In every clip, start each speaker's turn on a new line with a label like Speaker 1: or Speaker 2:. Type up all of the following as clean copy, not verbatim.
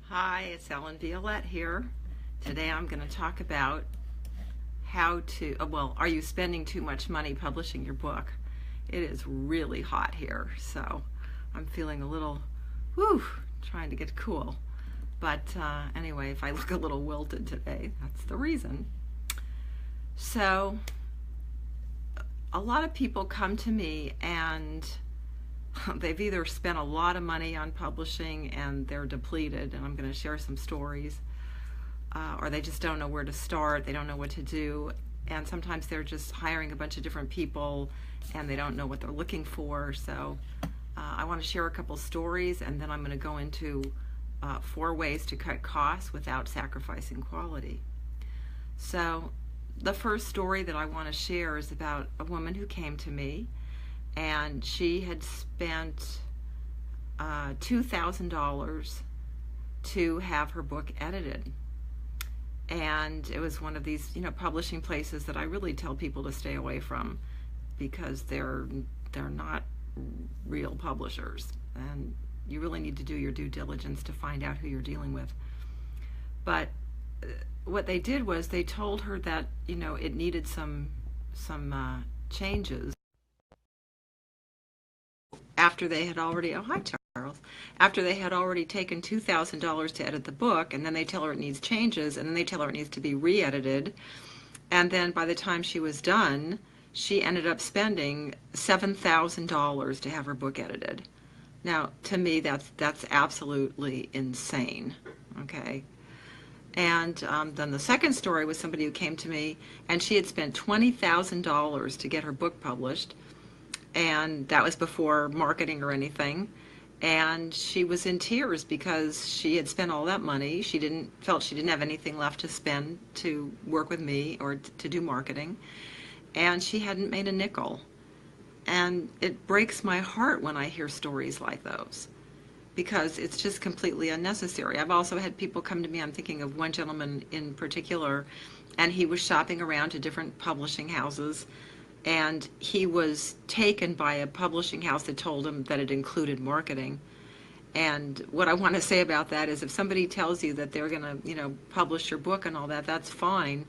Speaker 1: Hi, it's Ellen Violette here. Today I'm going to talk about how to, are you spending too much money publishing your book? It is really hot here, so I'm feeling a little, trying to get cool. But anyway, if I look a little wilted today, that's the reason. So a lot of people come to me and they've either spent a lot of money on publishing and they're depleted, and I'm going to share some stories, or they just don't know where to start, they don't know what to do, and sometimes they're just hiring a bunch of different people and they don't know what they're looking for. So I want to share a couple stories, and then I'm going to go into 4 ways to cut costs without sacrificing quality. So the first story that I want to share is about a woman who came to me, and she had spent $2,000 to have her book edited. And it was one of these, publishing places that I really tell people to stay away from, because they're not real publishers, and you really need to do your due diligence to find out who you're dealing with. But what they did was they told her that it needed some changes after they had already, oh hi Charles, after they had already taken $2,000 to edit the book, and then they tell her it needs changes, and then they tell her it needs to be re-edited, and then by the time she was done, she ended up spending $7,000 to have her book edited. Now, to me, that's absolutely insane, okay? And then the second story was somebody who came to me, and she had spent $20,000 to get her book published, and that was before marketing or anything. And she was in tears because she had spent all that money. She felt she didn't have anything left to spend to work with me or to do marketing, and she hadn't made a nickel. And it breaks my heart when I hear stories like those, because it's just completely unnecessary. I've also had people come to me, I'm thinking of one gentleman in particular, and he was shopping around to different publishing houses, and he was taken by a publishing house that told him that it included marketing. And what I want to say about that is, if somebody tells you that they're going to, publish your book and all that, that's fine.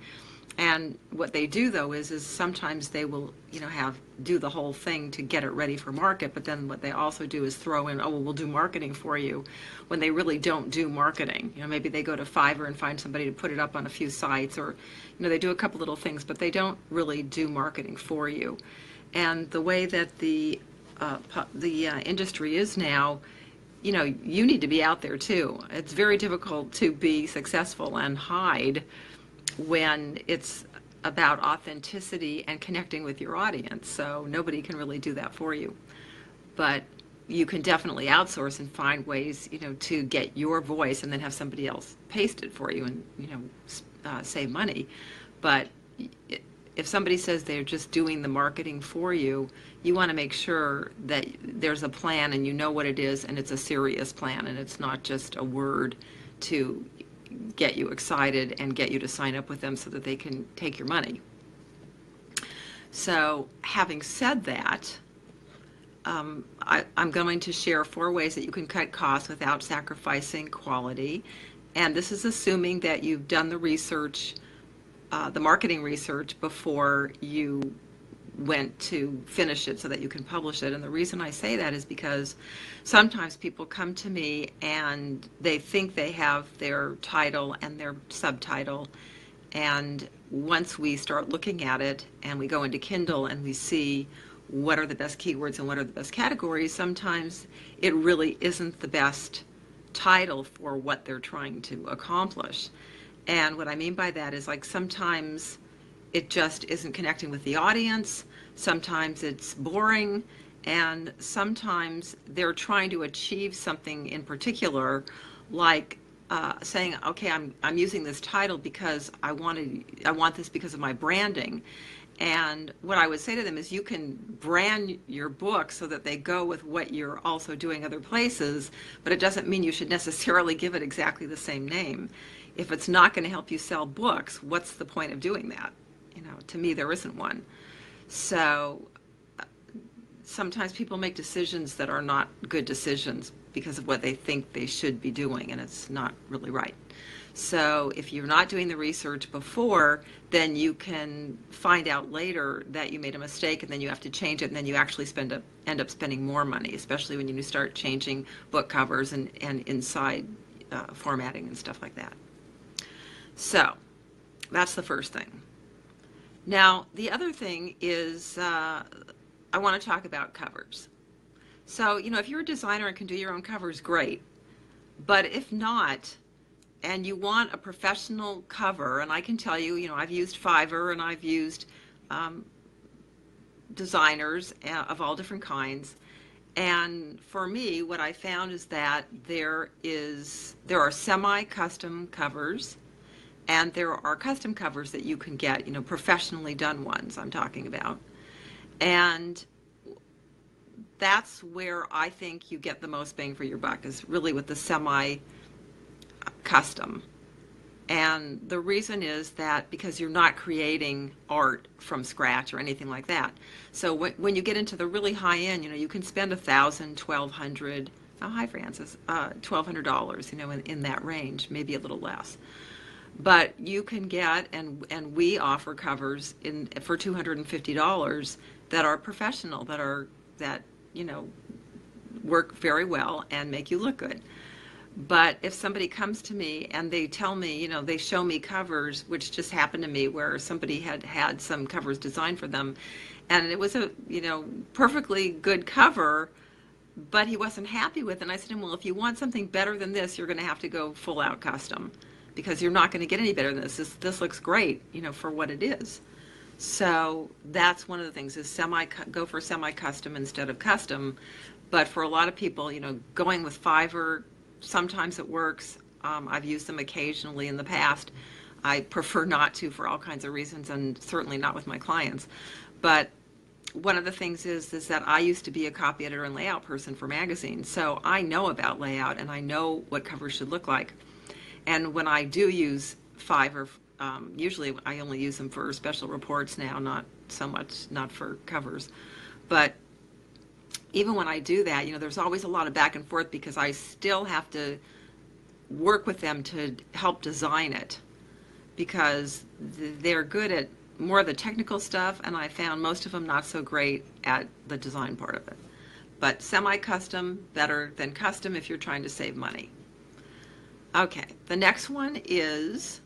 Speaker 1: And what they do, though, is sometimes they will, do the whole thing to get it ready for market, but then what they also do is throw in, oh, well, we'll do marketing for you, when they really don't do marketing. Maybe they go to Fiverr and find somebody to put it up on a few sites, or, they do a couple little things, but they don't really do marketing for you. And the way that the industry is now, you need to be out there too. It's very difficult to be successful and hide when it's about authenticity and connecting with your audience. So nobody can really do that for you. But you can definitely outsource and find ways, to get your voice and then have somebody else paste it for you and, save money. But if somebody says they're just doing the marketing for you, you want to make sure that there's a plan and you know what it is, and it's a serious plan, and it's not just a word to get you excited and get you to sign up with them so that they can take your money. So having said that, I'm going to share 4 ways that you can cut costs without sacrificing quality. And this is assuming that you've done the research, the marketing research, before you went to finish it so that you can publish it. And the reason I say that is because sometimes people come to me and they think they have their title and their subtitle, and once we start looking at it and we go into Kindle and we see what are the best keywords and what are the best categories, sometimes it really isn't the best title for what they're trying to accomplish. And what I mean by that is, like, sometimes it just isn't connecting with the audience, sometimes it's boring, and sometimes they're trying to achieve something in particular, like saying, okay, I'm using this title because I want this because of my branding. And what I would say to them is, you can brand your book so that they go with what you're also doing other places, but it doesn't mean you should necessarily give it exactly the same name. If it's not going to help you sell books, what's the point of doing that? To me, there isn't one. So sometimes people make decisions that are not good decisions because of what they think they should be doing, and it's not really right. So if you're not doing the research before, then you can find out later that you made a mistake, and then you have to change it, and then you actually end up spending more money, especially when you start changing book covers and inside formatting and stuff like that. So that's the first thing. Now, the other thing is I want to talk about covers. So, if you're a designer and can do your own covers, great. But if not, and you want a professional cover, and I can tell you, I've used Fiverr and I've used designers of all different kinds. And for me, what I found is that there are semi-custom covers, and there are custom covers that you can get, professionally done ones I'm talking about. And that's where I think you get the most bang for your buck, is really with the semi-custom. And the reason is that because you're not creating art from scratch or anything like that. So when you get into the really high end, you can spend $1,000, $1,200. Oh, hi, Francis. $1,200, in that range, maybe a little less. But you can get, and we offer covers for $250 that are professional, that work very well and make you look good. But if somebody comes to me and they tell me, they show me covers, which just happened to me, where somebody had some covers designed for them, and it was a, perfectly good cover, but he wasn't happy with it. And I said to him, well, if you want something better than this, you're going to have to go full out custom, because you're not going to get any better than this. This looks great, for what it is. So that's one of the things, is go for semi-custom instead of custom. But for a lot of people, going with Fiverr, sometimes it works. I've used them occasionally in the past. I prefer not to for all kinds of reasons, and certainly not with my clients. But one of the things is that I used to be a copy editor and layout person for magazines, so I know about layout and I know what covers should look like. And when I do use Fiverr, usually I only use them for special reports now, not for covers. But even when I do that, there's always a lot of back and forth, because I still have to work with them to help design it, because they're good at more of the technical stuff, and I found most of them not so great at the design part of it. But semi-custom, better than custom if you're trying to save money. Okay, the next one is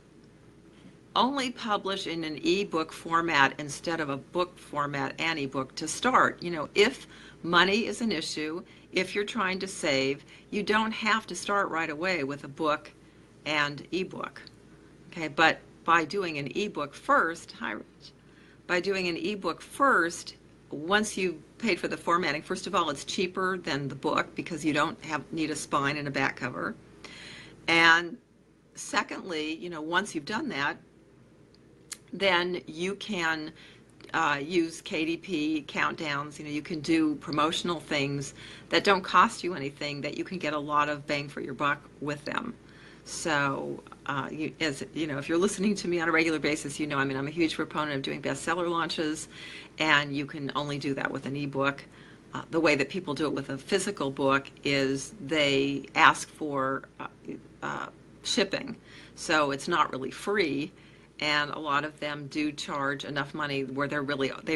Speaker 1: only publish in an ebook format instead of a book format and ebook to start. If money is an issue, if you're trying to save, you don't have to start right away with a book and ebook. Okay, but by doing an ebook first, once you've paid for the formatting, first of all, it's cheaper than the book, because you don't need a spine and a back cover. And secondly, once you've done that, then you can use KDP countdowns. You can do promotional things that don't cost you anything, that you can get a lot of bang for your buck with them. So, if you're listening to me on a regular basis, I'm a huge proponent of doing bestseller launches, and you can only do that with an ebook. The way that people do it with a physical book is they ask for shipping, so it's not really free. And a lot of them do charge enough money where they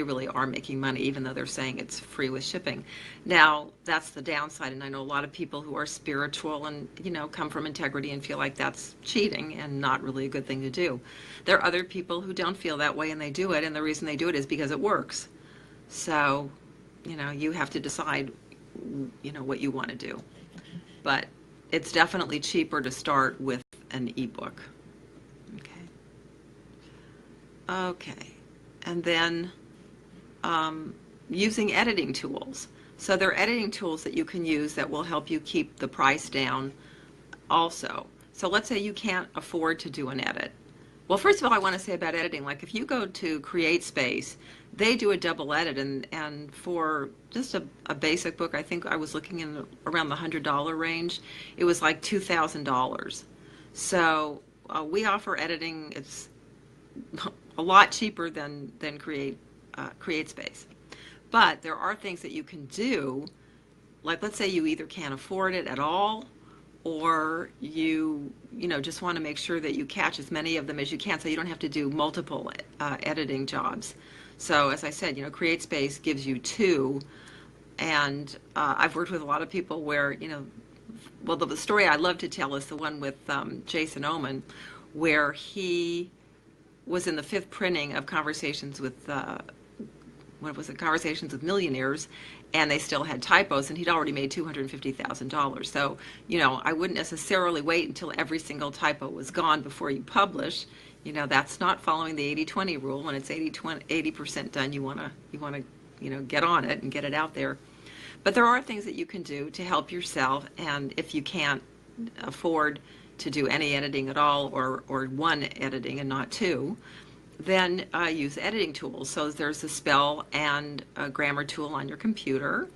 Speaker 1: really are making money, even though they're saying it's free with shipping. Now, that's the downside, and I know a lot of people who are spiritual and, come from integrity and feel like that's cheating and not really a good thing to do. There are other people who don't feel that way and they do it, and the reason they do it is because it works. So, you have to decide, what you want to do. But it's definitely cheaper to start with an ebook. Okay, and then using editing tools. So there are editing tools that you can use that will help you keep the price down also. So let's say you can't afford to do an edit. Well, first of all, I want to say about editing, like if you go to CreateSpace, they do a double edit, and for just a basic book, I think I was looking in around the $100 range, it was like $2,000. So we offer editing. It's a lot cheaper than CreateSpace. But there are things that you can do like let's say you either can't afford it at all, or you just want to make sure that you catch as many of them as you can, so you don't have to do multiple editing jobs. So as I said, CreateSpace gives you two, and I've worked with a lot of people where, well, the story I love to tell is the one with Jason Oman, where he was in the fifth printing of Conversations with what was it, Conversations with Millionaires, and they still had typos, and he'd already made $250,000. So, I wouldn't necessarily wait until every single typo was gone before you publish. That's not following the 80-20 rule. When it's 80% done, you want to get on it and get it out there. But there are things that you can do to help yourself, and if you can't afford to do any editing at all, or one editing and not two, then use editing tools. So there's a spell and a grammar tool on your computer.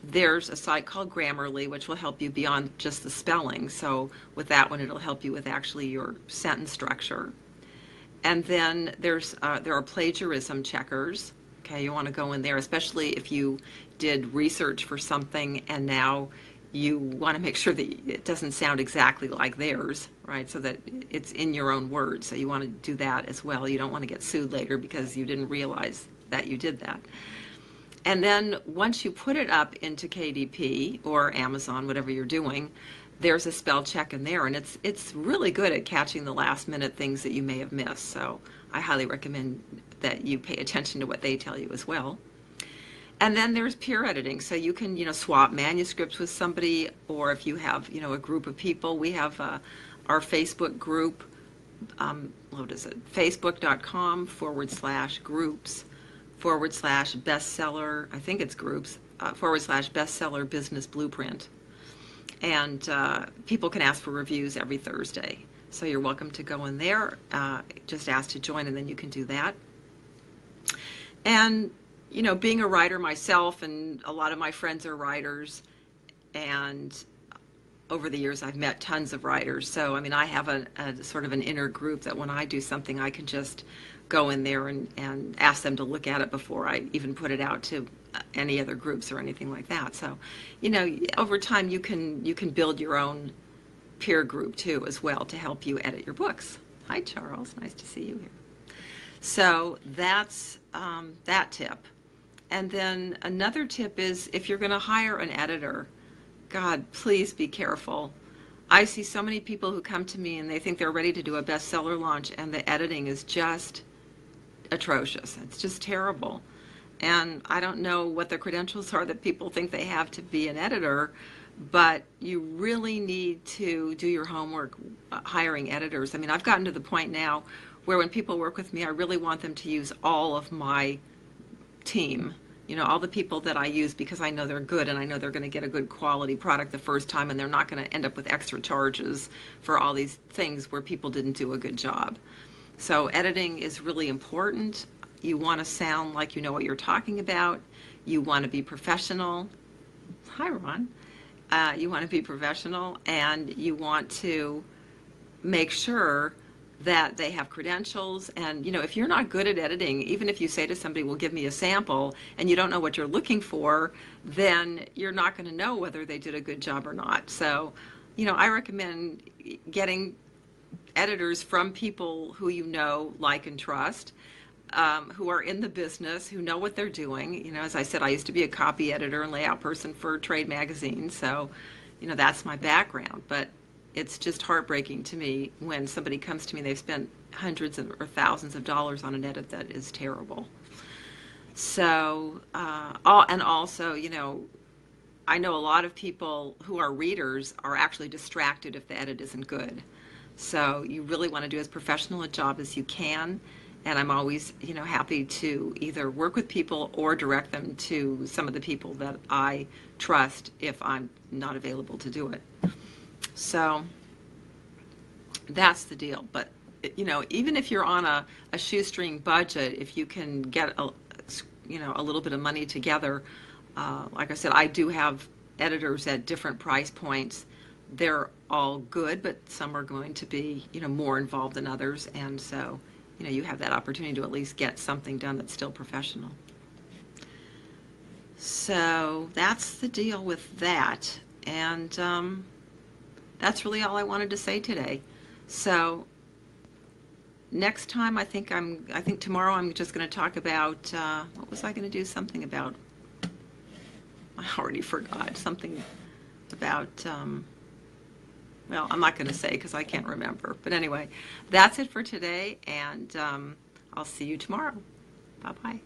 Speaker 1: There's a site called Grammarly, which will help you beyond just the spelling. So with that one, it'll help you with actually your sentence structure. And then there are plagiarism checkers. Okay, you want to go in there, especially if you did research for something and now you want to make sure that it doesn't sound exactly like theirs, right? So that it's in your own words. So you want to do that as well. You don't want to get sued later because you didn't realize that you did that. And then once you put it up into KDP or Amazon, whatever you're doing, there's a spell check in there, and it's really good at catching the last minute things that you may have missed. So I highly recommend that you pay attention to what they tell you as well. And then there's peer editing. So you can, swap manuscripts with somebody, or if you have, a group of people. We have our Facebook group, what is it? Facebook.com/groups/bestseller, I think it's groups, /bestseller business blueprint. And people can ask for reviews every Thursday. So you're welcome to go in there, just ask to join, and then you can do that. And being a writer myself, and a lot of my friends are writers, and over the years I've met tons of writers. So, I have a sort of an inner group that when I do something, I can just go in there and ask them to look at it before I even put it out to any other groups or anything like that. So, over time you can build your own peer group too as well to help you edit your books. Hi, Charles. Nice to see you here. So that's that tip. And then another tip is, if you're going to hire an editor, God, please be careful. I see so many people who come to me and they think they're ready to do a bestseller launch, and the editing is just atrocious. It's just terrible. And I don't know what the credentials are that people think they have to be an editor, but you really need to do your homework hiring editors. I've gotten to the point now where when people work with me, I really want them to use all of my team, all the people that I use, because I know they're good and I know they're going to get a good quality product the first time, and they're not going to end up with extra charges for all these things where people didn't do a good job. So editing is really important. You want to sound like you know what you're talking about. You want to be professional. Hi, Ron. You want to be professional, and you want to make sure that they have credentials. And if you're not good at editing, even if you say to somebody, well, give me a sample, and you don't know what you're looking for, then you're not going to know whether they did a good job or not. So I recommend getting editors from people who like and trust, who are in the business, who know what they're doing. As I said, I used to be a copy editor and layout person for trade magazines, so that's my background. But it's just heartbreaking to me when somebody comes to me, they've spent hundreds or thousands of dollars on an edit that is terrible. So, and also, I know a lot of people who are readers are actually distracted if the edit isn't good. So you really want to do as professional a job as you can. And I'm always, happy to either work with people or direct them to some of the people that I trust if I'm not available to do it. So that's the deal. But, even if you're on a shoestring budget, if you can get a little bit of money together, like I said, I do have editors at different price points. They're all good, but some are going to be, more involved than others. And so, you have that opportunity to at least get something done that's still professional. So that's the deal with that. And that's really all I wanted to say today. So next time, I think tomorrow I'm just going to talk about, what was I going to do? Something about, I already forgot. Something about, well, I'm not going to say because I can't remember. But anyway, that's it for today, and I'll see you tomorrow. Bye-bye.